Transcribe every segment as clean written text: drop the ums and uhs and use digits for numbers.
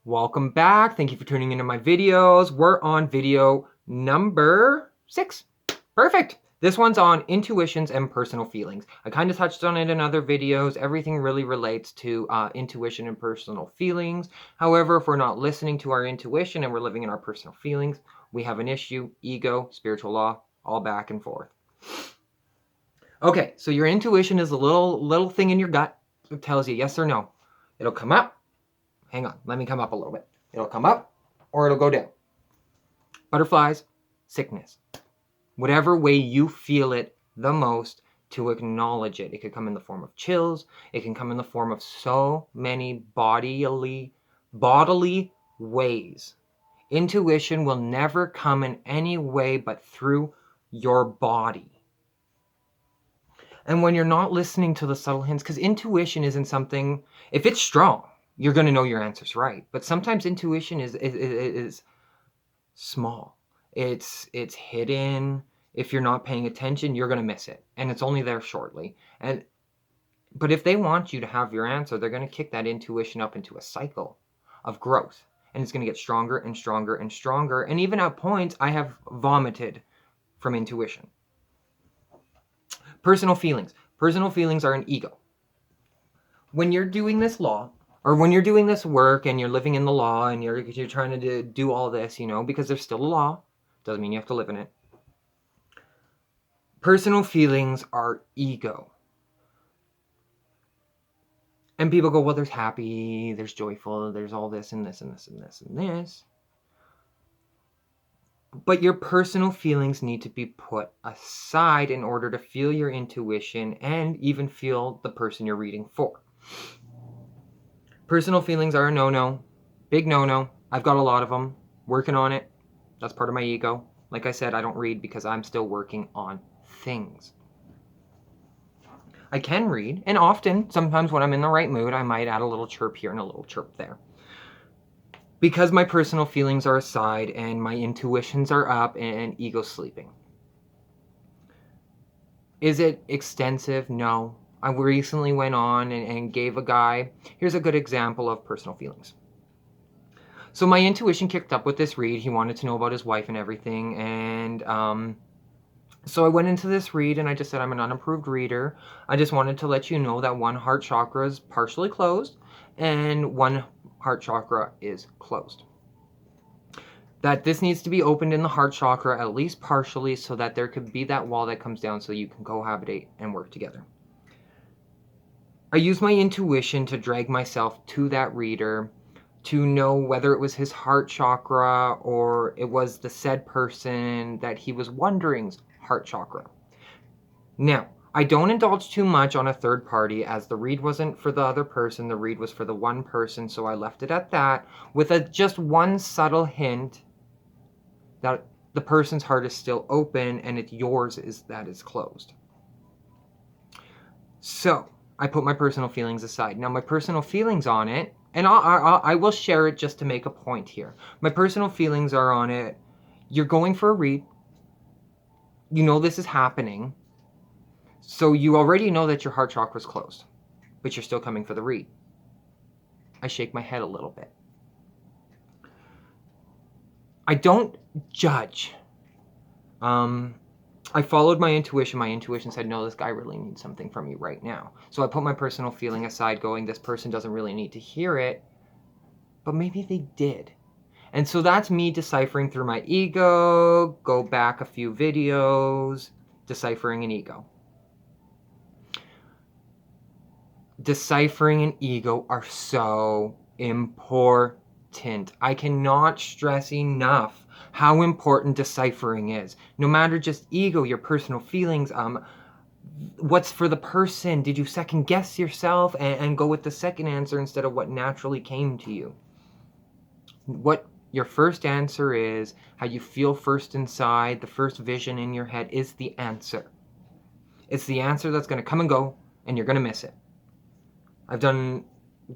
Welcome back. Thank you for tuning into my videos. We're on video number 6. Perfect. This one's on intuitions and personal feelings. I kind of touched on it in other videos. Everything really relates to intuition and personal feelings. However, if we're not listening to our intuition and we're living in our personal feelings, we have an issue. Ego, spiritual law, all back and forth. Okay, so your intuition is a little thing in your gut that tells you yes or no. It'll come up. Hang on, let me come up a little bit. It'll come up or it'll go down. Butterflies, sickness. Whatever way you feel it the most, to acknowledge it. It could come in the form of chills. It can come in the form of so many bodily ways. Intuition will never come in any way but through your body. And when you're not listening to the subtle hints, because intuition isn't something, if it's strong, you're going to know your answer's right. But sometimes intuition is small. It's hidden. If you're not paying attention, you're going to miss it. And it's only there shortly. But if they want you to have your answer, they're going to kick that intuition up into a cycle of growth. And it's going to get stronger and stronger and stronger. And even at points, I have vomited from intuition. Personal feelings. Personal feelings are an ego. When you're doing this law, or when you're doing this work and you're living in the law and you're trying to do all this, because there's still a law, doesn't mean you have to live in it. Personal feelings are ego. And people go, well, there's happy, there's joyful, there's all this and this and this and this and this. But your personal feelings need to be put aside in order to feel your intuition and even feel the person you're reading for. Personal feelings are a no-no, big no-no. I've got a lot of them, working on it. That's part of my ego. Like I said, I don't read because I'm still working on things. I can read, and often, sometimes when I'm in the right mood, I might add a little chirp here and a little chirp there. Because my personal feelings are aside and my intuitions are up and ego's sleeping. Is it extensive? No. I recently went on and gave a guy, here's a good example of personal feelings. So my intuition kicked up with this read. He wanted to know about his wife and everything. And so I went into this read and I just said, I'm an unapproved reader. I just wanted to let you know that one heart chakra is partially closed and one heart chakra is closed. That this needs to be opened in the heart chakra at least partially so that there could be that wall that comes down so you can cohabitate and work together. I used my intuition to drag myself to that reader to know whether it was his heart chakra or it was the said person that he was wondering's heart chakra. Now, I don't indulge too much on a third party as the read wasn't for the other person, the read was for the one person, so I left it at that with just one subtle hint that the person's heart is still open and yours is closed. So I put my personal feelings aside. Now my personal feelings on it, and I will share it just to make a point here. My personal feelings are on it. You're going for a read. You know this is happening. So you already know that your heart chakra is closed, but you're still coming for the read. I shake my head a little bit. I don't judge. I followed my intuition. My intuition said, no, this guy really needs something from you right now. So I put my personal feeling aside going, this person doesn't really need to hear it, but maybe they did. And so that's me deciphering through my ego, go back a few videos, deciphering an ego. Deciphering and ego are so important. I cannot stress enough how important deciphering is. No matter just ego, your personal feelings, what's for the person? Did you second guess yourself and go with the second answer instead of what naturally came to you? What your first answer is, how you feel first inside, the first vision in your head is the answer. It's the answer that's going to come and go, and you're going to miss it.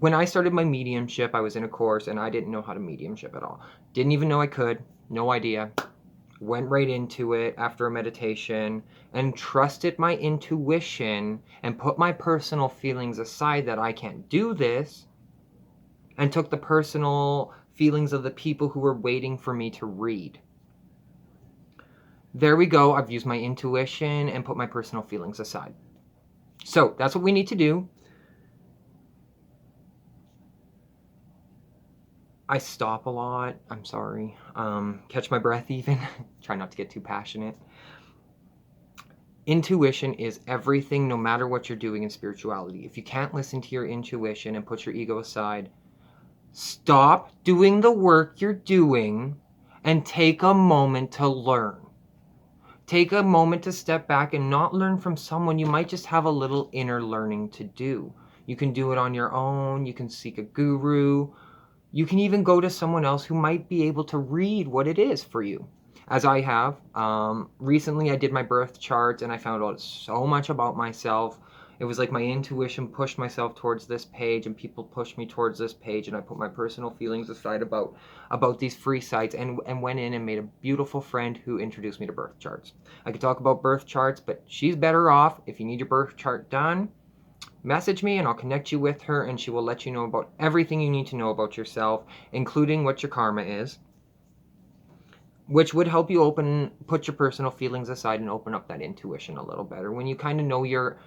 When I started my mediumship, I was in a course and I didn't know how to mediumship at all. Didn't even know I could, no idea. Went right into it after a meditation and trusted my intuition and put my personal feelings aside that I can't do this and took the personal feelings of the people who were waiting for me to read. There we go. I've used my intuition and put my personal feelings aside. So that's what we need to do. I stop a lot. I'm sorry. Catch my breath even. Try not to get too passionate. Intuition is everything, no matter what you're doing in spirituality. If you can't listen to your intuition and put your ego aside, stop doing the work you're doing and take a moment to learn. Take a moment to step back and not learn from someone. You might just have a little inner learning to do. You can do it on your own. You can seek a guru. You can even go to someone else who might be able to read what it is for you, as I have. Recently, I did my birth charts and I found out so much about myself. It was like my intuition pushed myself towards this page and people pushed me towards this page, and I put my personal feelings aside about these free sites and went in and made a beautiful friend who introduced me to birth charts. I could talk about birth charts, but she's better off. If you need your birth chart done, message me and I'll connect you with her, and she will let you know about everything you need to know about yourself, including what your karma is, which would help you put your personal feelings aside and open up that intuition a little better when you kind of know your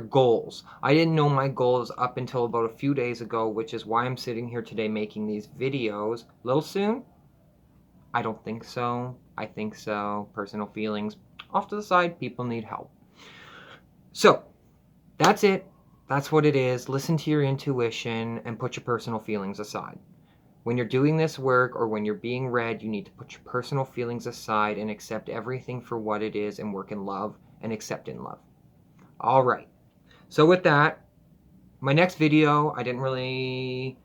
goals. I didn't know my goals up until about a few days ago, which is why I'm sitting here today making these videos. A little soon? I don't think so. I think so. Personal feelings off to the side. People need help. So that's it. That's what it is. Listen to your intuition and put your personal feelings aside. When you're doing this work or when you're being read, you need to put your personal feelings aside and accept everything for what it is and work in love and accept in love. All right. So with that, my next video, I didn't really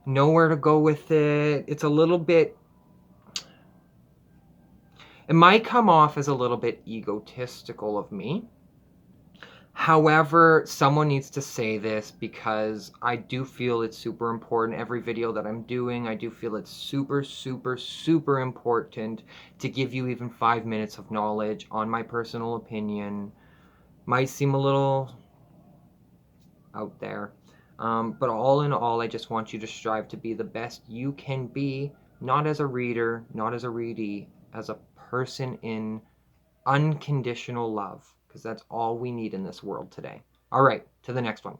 know where to go with it. It's a little bit, it might come off as a little bit egotistical of me. However, someone needs to say this because I do feel it's super important. Every video that I'm doing, I do feel it's super, super, super important to give you even 5 minutes of knowledge on my personal opinion. Might seem a little out there. But all in all, I just want you to strive to be the best you can be, not as a reader, not as a readee, as a person in unconditional love, because that's all we need in this world today. All right, to the next one.